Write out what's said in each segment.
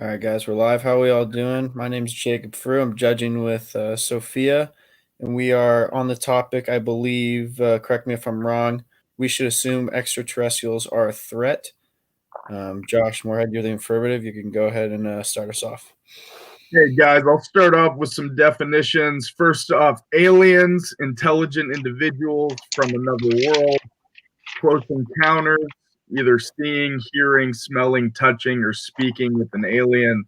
All right, guys, we're live. How are we all doing? My name is Jacob Frew. I'm judging with Sophia, and we are on the topic, I believe, correct me if I'm wrong, we should assume extraterrestrials are a threat. Josh Moorhead, you're the affirmative. You can go ahead and start us off. Hey guys, I'll start off with some definitions. First off, aliens, intelligent individuals from another world, close encounters, either seeing, hearing, smelling, touching, or speaking with an alien.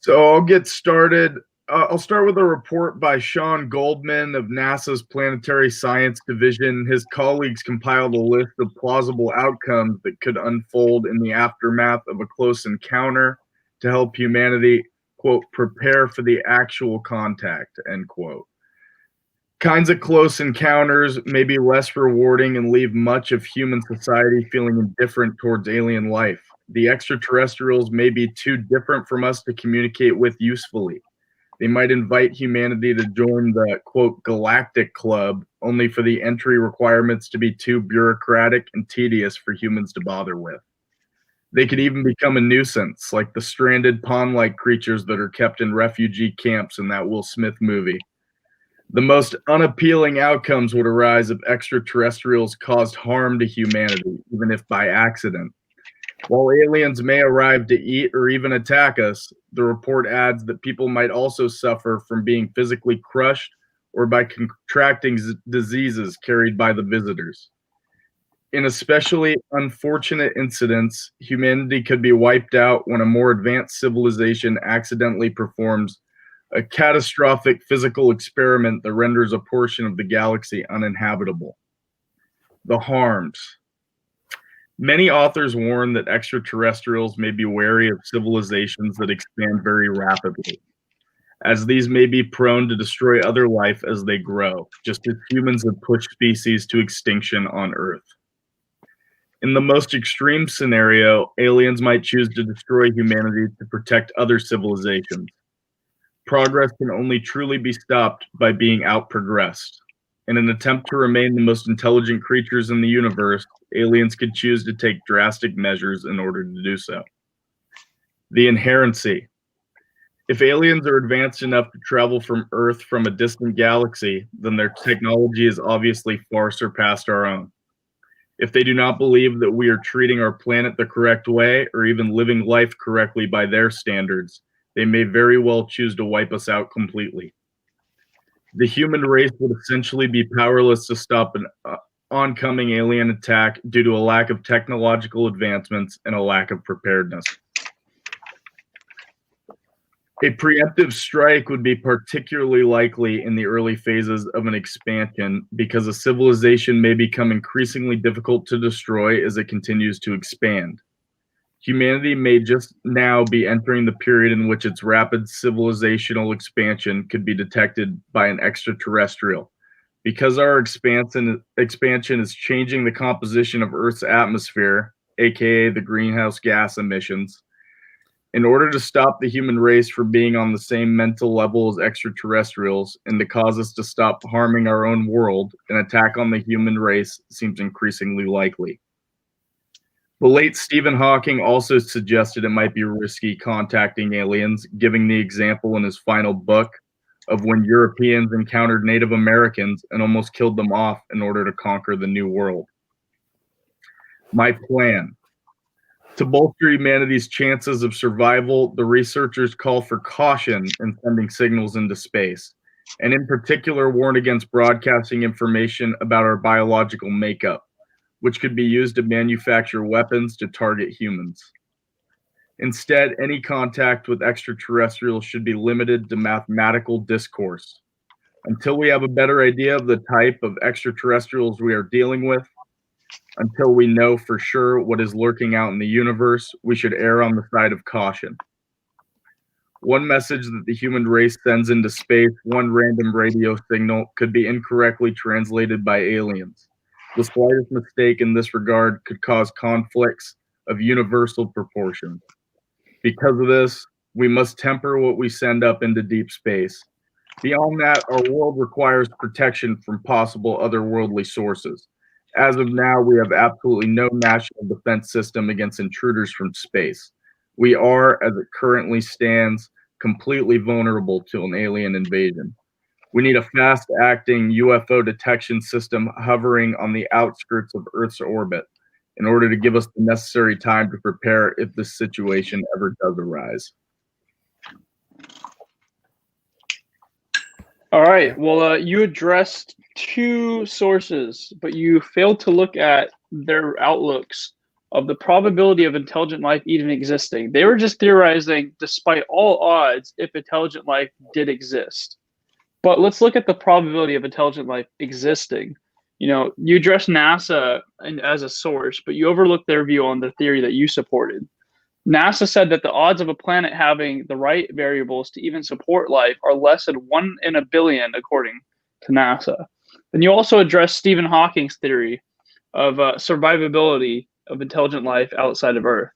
So I'll get started. I'll start with a report by Sean Goldman of NASA's Planetary Science Division. His colleagues compiled a list of plausible outcomes that could unfold in the aftermath of a close encounter to help humanity, quote, prepare for the actual contact, end quote. Kinds of close encounters may be less rewarding and leave much of human society feeling indifferent towards alien life. The extraterrestrials may be too different from us to communicate with usefully. They might invite humanity to join the, quote, galactic club, only for the entry requirements to be too bureaucratic and tedious for humans to bother with. They could even become a nuisance, like the stranded pond-like creatures that are kept in refugee camps in that Will Smith movie. The most unappealing outcomes would arise if extraterrestrials caused harm to humanity, even if by accident. While aliens may arrive to eat or even attack us, the report adds that people might also suffer from being physically crushed or by contracting diseases carried by the visitors. In especially unfortunate incidents, humanity could be wiped out when a more advanced civilization accidentally performs a catastrophic physical experiment that renders a portion of the galaxy uninhabitable. The harms. Many authors warn that extraterrestrials may be wary of civilizations that expand very rapidly, as these may be prone to destroy other life as they grow, just as humans have pushed species to extinction on Earth. In the most extreme scenario, aliens might choose to destroy humanity to protect other civilizations. Progress can only truly be stopped by being outprogressed. In an attempt to remain the most intelligent creatures in the universe, aliens could choose to take drastic measures in order to do so. The inherency. If aliens are advanced enough to travel from Earth from a distant galaxy, then their technology is obviously far surpassed our own. If they do not believe that we are treating our planet the correct way or even living life correctly by their standards, they may very well choose to wipe us out completely. The human race would essentially be powerless to stop an oncoming alien attack due to a lack of technological advancements and a lack of preparedness. A preemptive strike would be particularly likely in the early phases of an expansion because a civilization may become increasingly difficult to destroy as it continues to expand. Humanity may just now be entering the period in which its rapid civilizational expansion could be detected by an extraterrestrial. Because our expansion is changing the composition of Earth's atmosphere, aka the greenhouse gas emissions, in order to stop the human race from being on the same mental level as extraterrestrials and to cause us to stop harming our own world, an attack on the human race seems increasingly likely. The late Stephen Hawking also suggested it might be risky contacting aliens, giving the example in his final book of when Europeans encountered Native Americans and almost killed them off in order to conquer the New World. My plan. To bolster humanity's chances of survival, the researchers call for caution in sending signals into space, and in particular warn against broadcasting information about our biological makeup, which could be used to manufacture weapons to target humans. Instead, any contact with extraterrestrials should be limited to mathematical discourse. Until we have a better idea of the type of extraterrestrials we are dealing with, until we know for sure what is lurking out in the universe, we should err on the side of caution. One message that the human race sends into space, one random radio signal, could be incorrectly translated by aliens. The slightest mistake in this regard could cause conflicts of universal proportions. Because of this, we must temper what we send up into deep space. Beyond that, our world requires protection from possible otherworldly sources. As of now, we have absolutely no national defense system against intruders from space. We are, as it currently stands, completely vulnerable to an alien invasion. We need a fast-acting UFO detection system hovering on the outskirts of Earth's orbit in order to give us the necessary time to prepare if this situation ever does arise. All right. Well, you addressed two sources, but you failed to look at their outlooks of the probability of intelligent life even existing. They were just theorizing, despite all odds, if intelligent life did exist. But let's look at the probability of intelligent life existing. You address NASA as a source, but you overlooked their view on the theory that you supported. NASA said that the odds of a planet having the right variables to even support life are less than 1 in a billion, according to NASA. Then you also address Stephen Hawking's theory of survivability of intelligent life outside of Earth,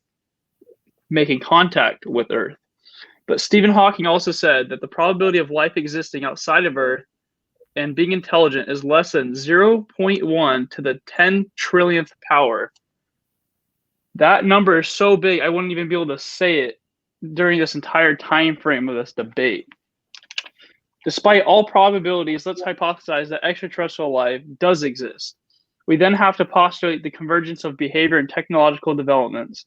making contact with Earth. But Stephen Hawking also said that the probability of life existing outside of Earth and being intelligent is less than 0.1 to the 10 trillionth power. That number is so big, I wouldn't even be able to say it during this entire time frame of this debate. Despite all probabilities, let's hypothesize that extraterrestrial life does exist. We then have to postulate the convergence of behavior and technological developments.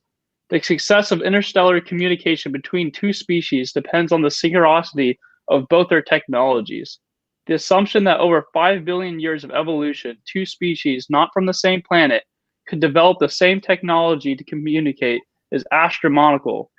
The success of interstellar communication between two species depends on the synchronicity of both their technologies. The assumption that over 5 billion years of evolution, two species not from the same planet could develop the same technology to communicate is astronomical.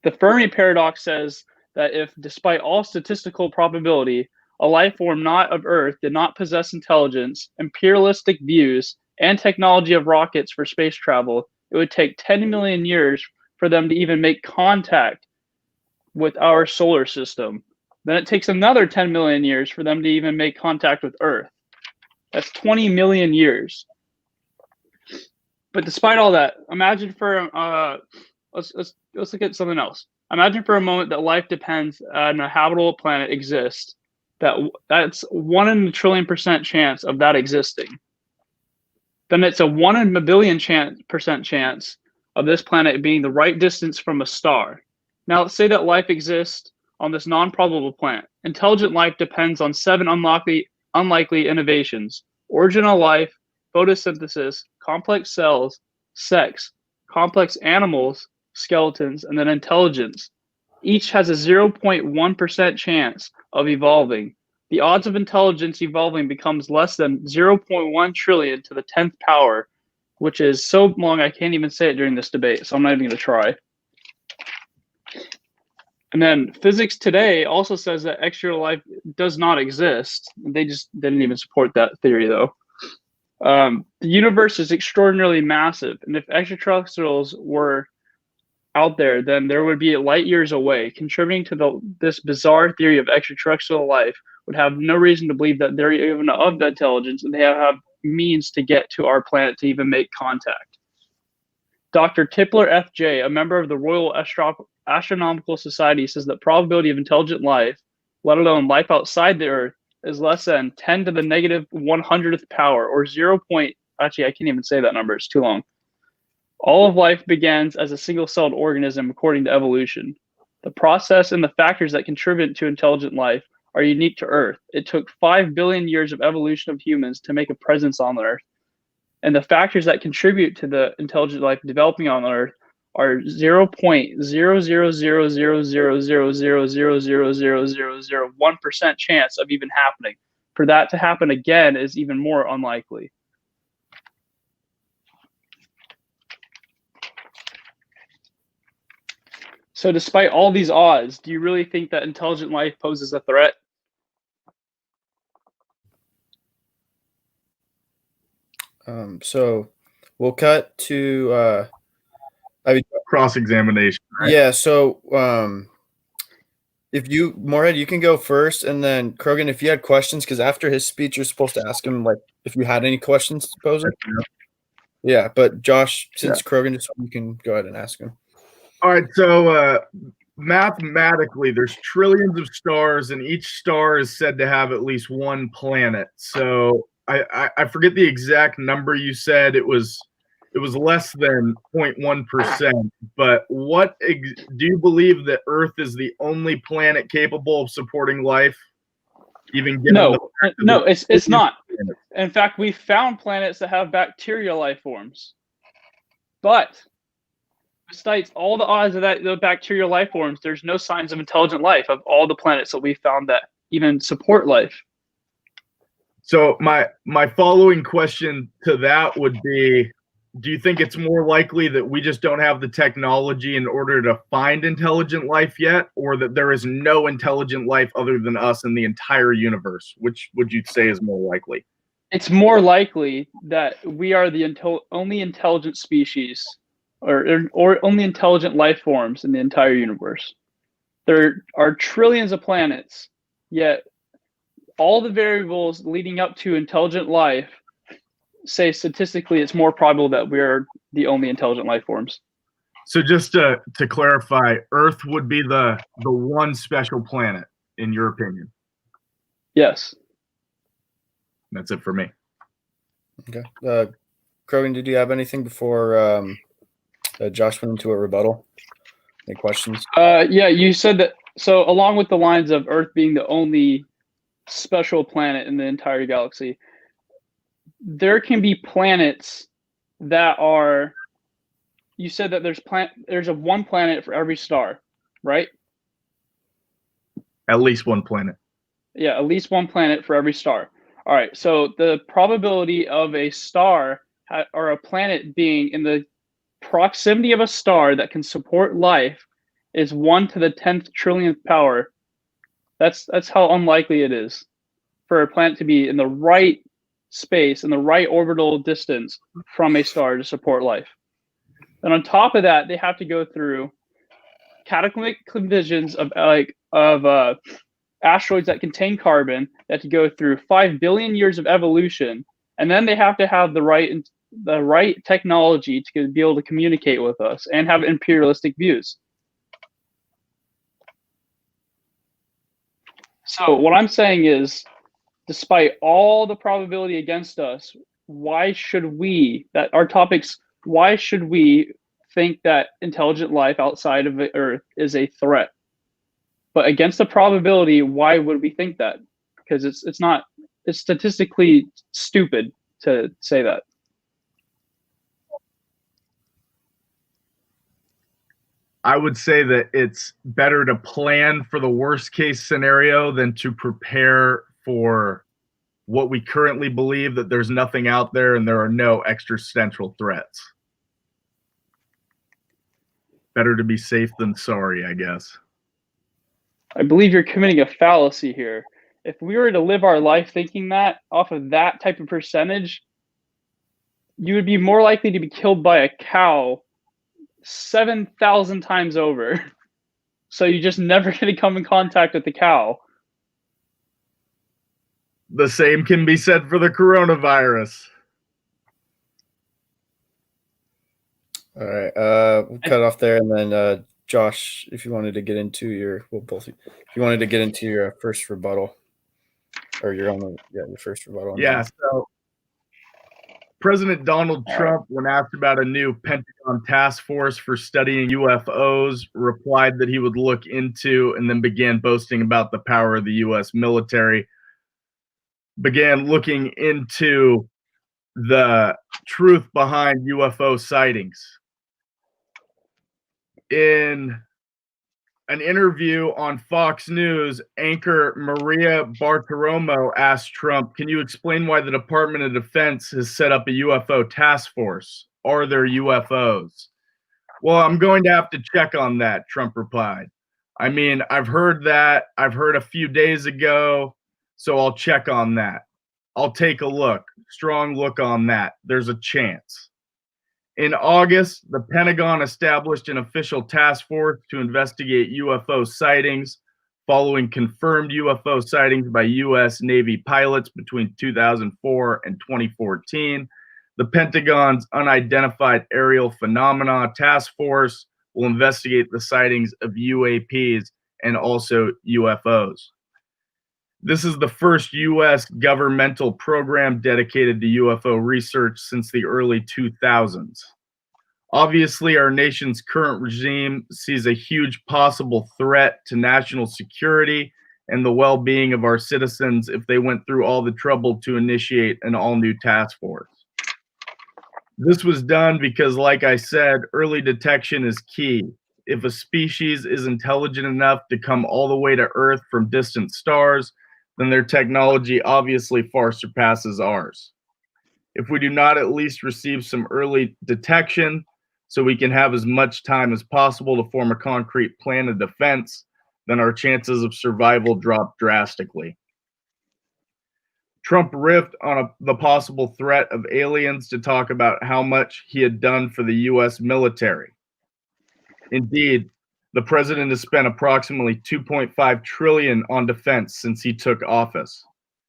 The Fermi paradox says that if, despite all statistical probability, a life form not of Earth did not possess intelligence, imperialistic views, and technology of rockets for space travel, it would take 10 million years for them to even make contact with our solar system. Then it takes another 10 million years for them to even make contact with Earth. That's 20 million years. But despite all that, imagine for let's look at something else. Imagine for a moment that life depends on a habitable planet exists. That's 1 in a trillion% chance of that existing. Then it's a 1 in a billion percent chance of this planet being the right distance from a star. Now let's say that life exists on this non-probable planet. Intelligent life depends on 7 unlikely innovations: origin of life, photosynthesis, complex cells, sex, complex animals, skeletons, and then intelligence. Each has a 0.1% chance of evolving. The odds of intelligence evolving becomes less than 0.1 trillion to the 10th power, which is so long I can't even say it during this debate, so I'm not even going to try. And then physics today also says that extra life does not exist. They just didn't even support that theory, though. The universe is extraordinarily massive, and if extraterrestrials were out there, then there would be light years away. Contributing to this bizarre theory of extraterrestrial life would have no reason to believe that they're even of the intelligence and they have means to get to our planet to even make contact. Dr. Tipler F.J., a member of the Royal Astronomical Society, says that probability of intelligent life, let alone life outside the Earth, is less than 10 to the negative 100th power, or 0. Actually, I can't even say that number. It's too long. All of life begins as a single-celled organism according to evolution. The process and the factors that contribute to intelligent life are unique to Earth. It took 5 billion years of evolution of humans to make a presence on Earth. And the factors that contribute to the intelligent life developing on Earth are 0.0000000000001% chance of even happening. For that to happen again is even more unlikely. So despite all these odds, do you really think that intelligent life poses a threat? So we'll cut to cross-examination. Right? Yeah. So if you, Moorhead, you can go first, and then Krogan, if you had questions, because after his speech, you're supposed to ask him like if you had any questions to pose him. Yeah, but Josh, since Krogan just, you can go ahead and ask him. All right. So mathematically, there's trillions of stars, and each star is said to have at least one planet. So I forget the exact number you said. It was it was less than 0.1%. But do you believe that Earth is the only planet capable of supporting life? Even given the No, fact that no, it's not. planets? In fact, we found planets that have bacterial life forms. But besides all the odds of the bacterial life forms, there's no signs of intelligent life of all the planets that we found that even support life. So my following question to that would be, do you think it's more likely that we just don't have the technology in order to find intelligent life yet, or that there is no intelligent life other than us in the entire universe? Which would you say is more likely? It's more likely that we are the only intelligent species or only intelligent life forms in the entire universe. There are trillions of planets, yet all the variables leading up to intelligent life say statistically it's more probable that we're the only intelligent life forms. So just to clarify, Earth would be the one special planet, in your opinion? Yes. That's it for me. Okay. Krogan, did you have anything before Josh went into a rebuttal? Any questions? Yeah, you said that. So along with the lines of Earth being the only special planet in the entire galaxy, there can be planets that are. You said that there's one planet for every star, right? At least one planet. Yeah, at least one planet for every star. All right, so the probability of a star or a planet being in the proximity of a star that can support life is 1 to the 10th trillionth power. That's how unlikely it is for a planet to be in the right space, in the right orbital distance from a star to support life. And on top of that, they have to go through cataclysmic collisions of asteroids that contain carbon that have to go through 5 billion years of evolution, and then they have to have the right technology to be able to communicate with us and have imperialistic views. So what I'm saying is, despite all the probability against us, why should we think that intelligent life outside of the Earth is a threat? But against the probability, why would we think that? Because it's statistically stupid to say that. I would say that it's better to plan for the worst case scenario than to prepare for what we currently believe, that there's nothing out there and there are no existential threats. Better to be safe than sorry, I guess. I believe you're committing a fallacy here. If we were to live our life thinking that off of that type of percentage, you would be more likely to be killed by a cow 7,000 times over. So you're just never going to come in contact with the cow. The same can be said for the coronavirus. All right. We'll cut off there, and then Josh, if you wanted to get into your first rebuttal, or your first rebuttal. Yeah. So President Donald Trump, when asked about a new Pentagon task force for studying UFOs, replied that he would look into, and then began boasting about the power of the U.S. military. Began looking into the truth behind UFO sightings. In an interview on Fox News, anchor Maria Bartiromo asked Trump, "Can you explain why the Department of Defense has set up a UFO task force? Are there UFOs?" "Well, I'm going to have to check on that," Trump replied. "I mean, I've heard that. I've heard a few days ago. So I'll check on that. I'll take a look. Strong look on that. There's a chance." In August, the Pentagon established an official task force to investigate UFO sightings following confirmed UFO sightings by U.S. Navy pilots between 2004 and 2014. The Pentagon's Unidentified Aerial Phenomena Task Force will investigate the sightings of UAPs and also UFOs. This is the first U.S. governmental program dedicated to UFO research since the early 2000s. Obviously, our nation's current regime sees a huge possible threat to national security and the well-being of our citizens if they went through all the trouble to initiate an all-new task force. This was done because, like I said, early detection is key. If a species is intelligent enough to come all the way to Earth from distant stars, then their technology obviously far surpasses ours. If we do not at least receive some early detection, so we can have as much time as possible to form a concrete plan of defense, then our chances of survival drop drastically. Trump riffed on the possible threat of aliens to talk about how much he had done for the US military. Indeed, the president has spent approximately $2.5 trillion on defense since he took office.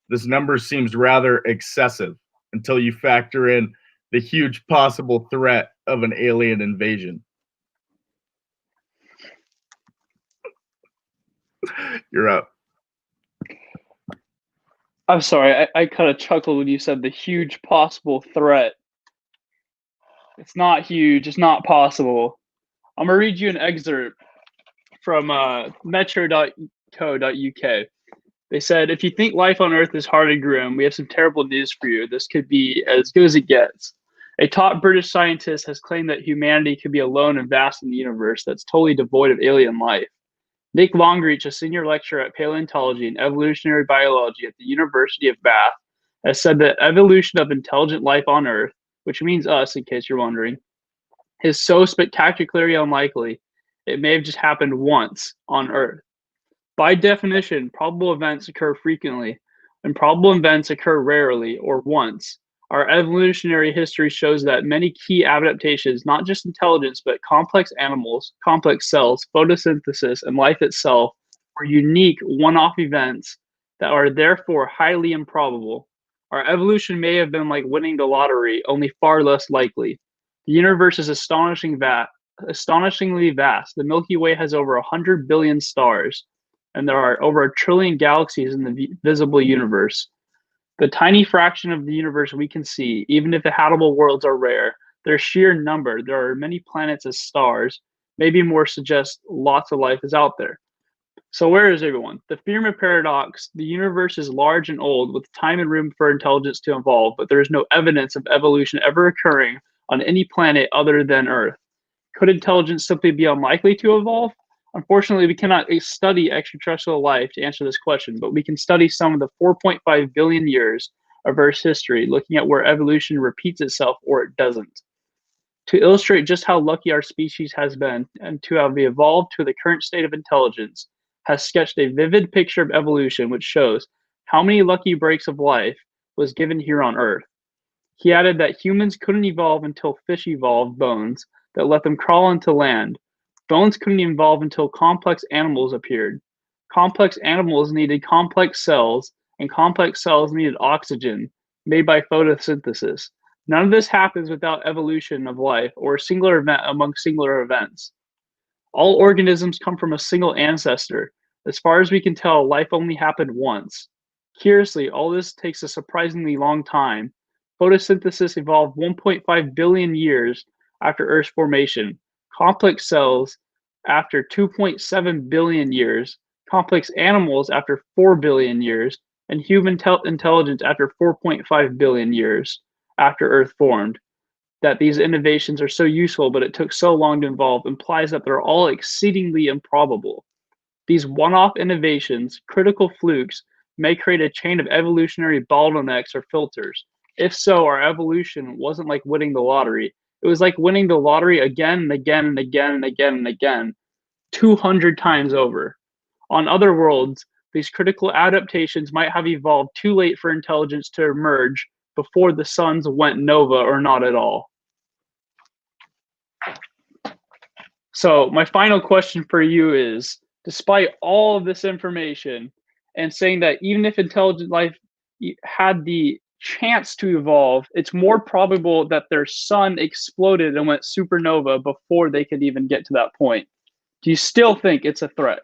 This number seems rather excessive until you factor in the huge possible threat of an alien invasion. You're up. I'm sorry, I kind of chuckled when you said the huge possible threat. It's not huge, it's not possible. I'm going to read you an excerpt from metro.co.uk. They said, if you think life on Earth is hard and grim, we have some terrible news for you. This could be as good as it gets. A top British scientist has claimed that humanity could be alone and vast in the universe that's totally devoid of alien life. Nick Longreach, a senior lecturer at paleontology and evolutionary biology at the University of Bath, has said that evolution of intelligent life on Earth, which means us in case you're wondering, is so spectacularly unlikely it may have just happened once on Earth. By definition, probable events occur frequently, and probable events occur rarely or once. Our evolutionary history shows that many key adaptations, not just intelligence, but complex animals, complex cells, photosynthesis, and life itself, were unique one-off events that are therefore highly improbable. Our evolution may have been like winning the lottery, only far less likely. The universe is astonishingly vast. The Milky Way has over 100 billion stars, and there are over 1 trillion galaxies in the visible universe. The tiny fraction of the universe we can see, even if the habitable worlds are rare, their sheer number, there are many planets as stars, maybe more suggests lots of life is out there. So where is everyone? The Fermi paradox, the universe is large and old with time and room for intelligence to evolve, but there is no evidence of evolution ever occurring on any planet other than Earth. Could intelligence simply be unlikely to evolve? Unfortunately, we cannot study extraterrestrial life to answer this question, but we can study some of the 4.5 billion years of Earth's history, looking at where evolution repeats itself or it doesn't. To illustrate just how lucky our species has been and to have evolved to the current state of intelligence, has sketched a vivid picture of evolution which shows how many lucky breaks of life was given here on Earth. He added that humans couldn't evolve until fish evolved bones that let them crawl into land. Bones couldn't evolve until complex animals appeared. Complex animals needed complex cells, and complex cells needed oxygen, made by photosynthesis. None of this happens without evolution of life or a singular event among singular events. All organisms come from a single ancestor. As far as we can tell, life only happened once. Curiously, all this takes a surprisingly long time. Photosynthesis evolved 1.5 billion years after Earth's formation. Complex cells after 2.7 billion years, complex animals after 4 billion years, and human intelligence after 4.5 billion years after Earth formed. That these innovations are so useful, but it took so long to evolve, implies that they're all exceedingly improbable. These one-off innovations, critical flukes, may create a chain of evolutionary bottlenecks or filters. If so, our evolution wasn't like winning the lottery. It was like winning the lottery again and again and again and again and again, 200 times over. On other worlds, these critical adaptations might have evolved too late for intelligence to emerge before the suns went nova or not at all. So my final question for you is, despite all of this information and saying that even if intelligent life had the chance to evolve, it's more probable that their sun exploded and went supernova before they could even get to that point. Do you still think it's a threat?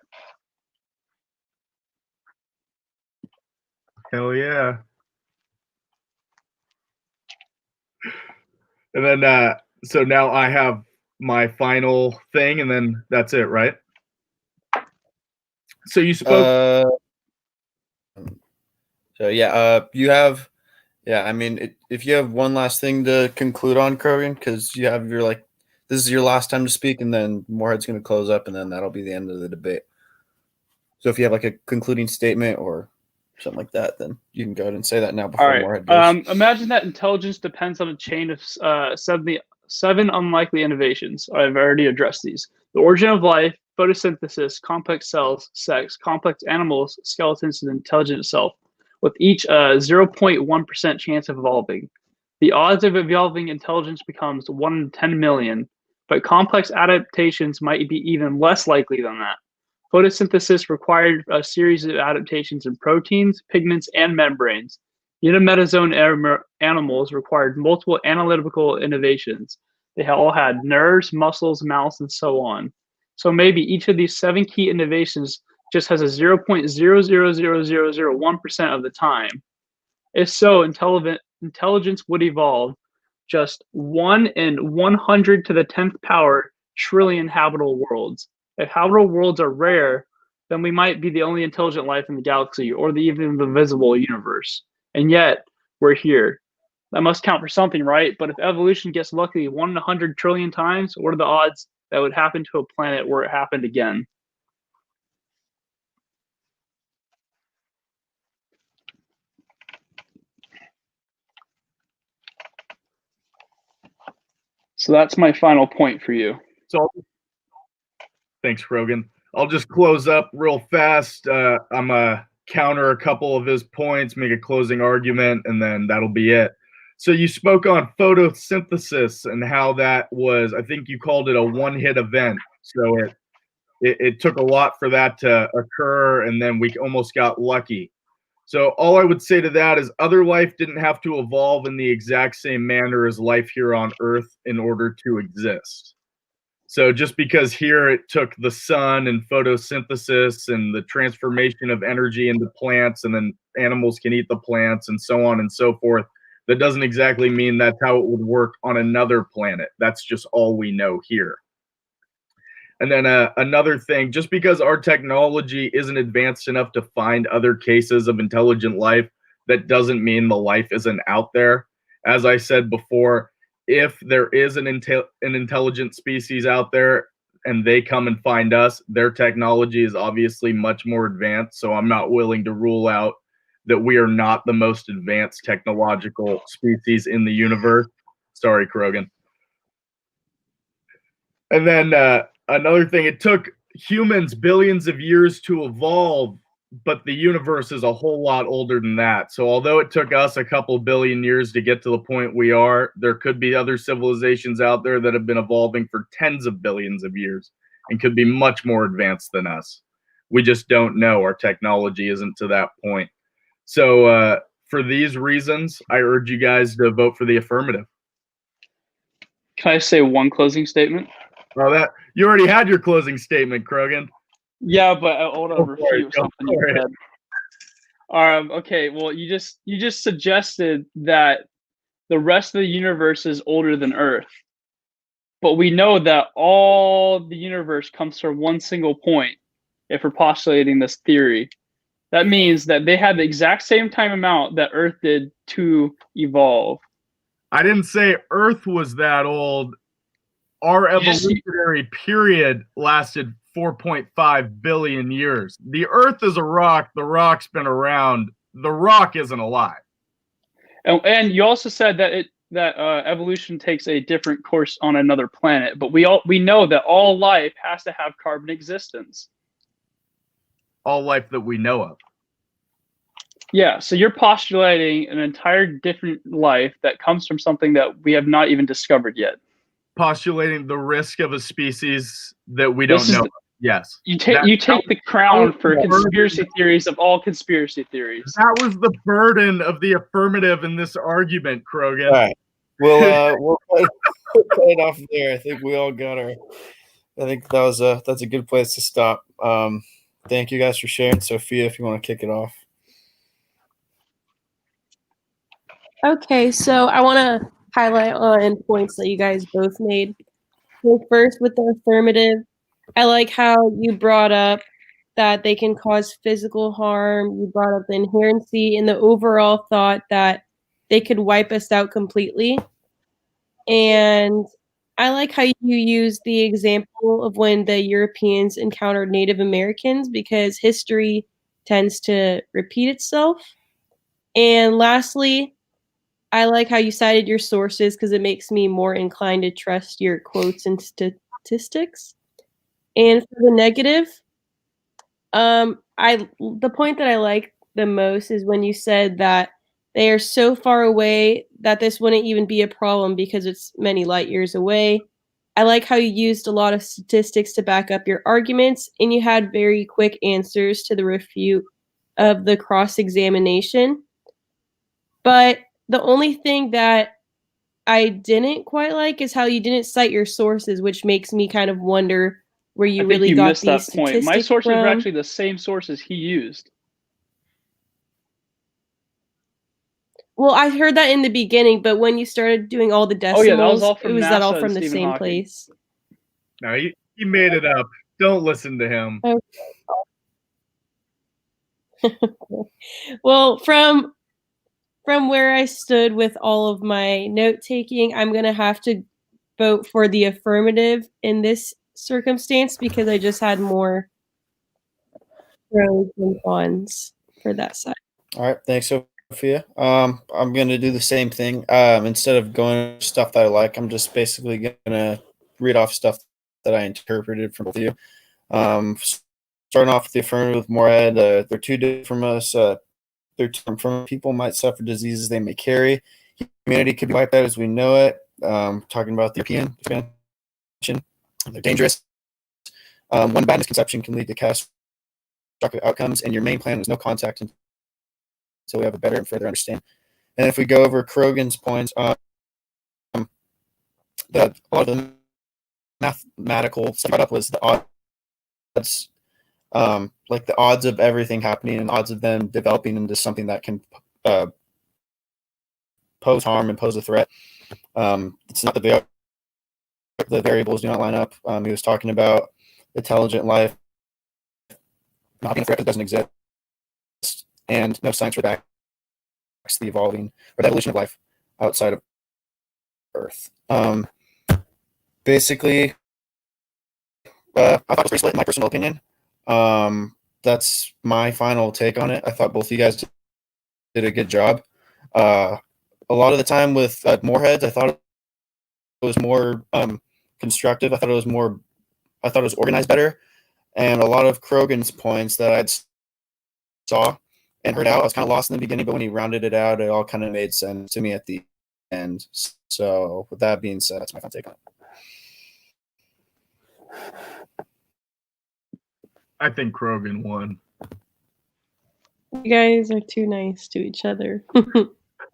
Hell yeah. And then, so now I have my final thing, and then that's it, right? So you spoke. So yeah, you have, yeah. I mean, if you have one last thing to conclude on, Krogan, because you have your this is your last time to speak, and then Moorhead's going to close up, and then that'll be the end of the debate. So if you have like a concluding statement or something like that, then you can go ahead and say that now before All right. Moorhead goes. Imagine that intelligence depends on a chain of seven unlikely innovations. I've already addressed these: the origin of life, photosynthesis, complex cells, sex, complex animals, skeletons, and intelligence itself, with each 0.1% chance of evolving. The odds of evolving intelligence becomes 1 in 10 million, but complex adaptations might be even less likely than that. Photosynthesis required a series of adaptations in proteins, pigments, and membranes. Unimetazone animals required multiple analytical innovations. They all had nerves, muscles, mouths, and so on. So maybe each of these 7 key innovations just has a 0.00001% of the time. If so, intelligence would evolve just 1 in 100 to the 10th power trillion habitable worlds. If habitable worlds are rare, then we might be the only intelligent life in the galaxy or even the visible universe. And yet, we're here. That must count for something, right? But if evolution gets lucky 1 in 100 trillion times, what are the odds that would happen to a planet where it happened again? So that's my final point for you. So thanks, Krogan. I'll just close up real fast. I'm gonna counter a couple of his points, make a closing argument, and then that'll be it. So you spoke on photosynthesis and how that was, I think you called it a one-hit event. So it took a lot for that to occur, and then we almost got lucky. So all I would say to that is other life didn't have to evolve in the exact same manner as life here on Earth in order to exist. So just because here it took the sun and photosynthesis and the transformation of energy into plants, and then animals can eat the plants and so on and so forth, that doesn't exactly mean that's how it would work on another planet. That's just all we know here. And then another thing, just because our technology isn't advanced enough to find other cases of intelligent life, that doesn't mean the life isn't out there. As I said before, if there is an intelligent species out there and they come and find us, their technology is obviously much more advanced. So I'm not willing to rule out that we are not the most advanced technological species in the universe. Sorry, Krogan. And then another thing, it took humans billions of years to evolve, but the universe is a whole lot older than that. So although it took us a couple billion years to get to the point we are, there could be other civilizations out there that have been evolving for tens of billions of years and could be much more advanced than us. We just don't know. Our technology isn't to that point. So for these reasons, I urge you guys to vote for the affirmative. Can I say one closing statement? Well, that you already had your closing statement, Krogan. Yeah, but I want to refute something you said. Okay, well, you just suggested that the rest of the universe is older than Earth, but we know that all the universe comes from one single point. If we're postulating this theory, that means that they had the exact same time amount that Earth did to evolve. I didn't say Earth was that old. Our evolutionary period lasted 4.5 billion years. The Earth is a rock. The rock's been around. The rock isn't alive. And you also said that evolution takes a different course on another planet, but we know that all life has to have carbon existence. All life that we know of. Yeah, so you're postulating an entire different life that comes from something that we have not even discovered yet. Postulating the risk of a species that we don't know. Yes. You take the crown for conspiracy theories of all conspiracy theories. That was the burden of the affirmative in this argument, Krogan. All right. We'll cut it off there. I think we all got our. I think that's a good place to stop. Thank you guys for sharing. Sophia, if you want to kick it off. Okay, so I want to highlight on points that you guys both made. So first, with the affirmative, I like how you brought up that they can cause physical harm. You brought up the inherency and the overall thought that they could wipe us out completely. And I like how you use the example of when the Europeans encountered Native Americans because history tends to repeat itself. And lastly, I like how you cited your sources because it makes me more inclined to trust your quotes and statistics. And for the negative, the point that I like the most is when you said that they are so far away that this wouldn't even be a problem because it's many light years away. I like how you used a lot of statistics to back up your arguments, and you had very quick answers to the refute of the cross examination. But the only thing that I didn't quite like is how you didn't cite your sources, which makes me kind of wonder where you I think really you got missed these that point. My statistics sources were from. actually the same sources he used. Well, I heard that in the beginning, but when you started doing all the decimals, Oh yeah, that was all from was that all NASA from and the Stephen same Hawking. place? No, he made it up. Don't listen to him. Well, from where I stood with all of my note taking, I'm gonna have to vote for the affirmative in this circumstance because I just had more pros than cons for that side. All right, thanks, Sophia. I'm gonna do the same thing. Instead of going stuff that I like, I'm just basically gonna read off stuff that I interpreted from both of you. Starting off with the affirmative, Moorhead, they're too different from us. They're different from people might suffer diseases they may carry. Humanity could be wiped out as we know it. Talking about the European expansion, they're dangerous. One bad misconception can lead to catastrophic outcomes, and your main plan was no contact until we have a better and further understanding. And if we go over Krogan's points, that a lot of the mathematical stuff brought up was the odds, like the odds of everything happening and odds of them developing into something that can pose harm and pose a threat. It's not the variables do not line up. He was talking about intelligent life not being a threat that doesn't exist, and no science backs the evolving or the evolution of life outside of Earth. Basically, I thought it was pretty split in my personal opinion. That's my final take on it. I thought both of you guys did a good job. A lot of the time with Moorheads, I thought it was more constructive. I thought it was organized better. And a lot of Krogan's points that I saw and heard out, I was kind of lost in the beginning, but when he rounded it out, it all kind of made sense to me at the end. So with that being said, that's my final take on it. I think Krogan won. You guys are too nice to each other.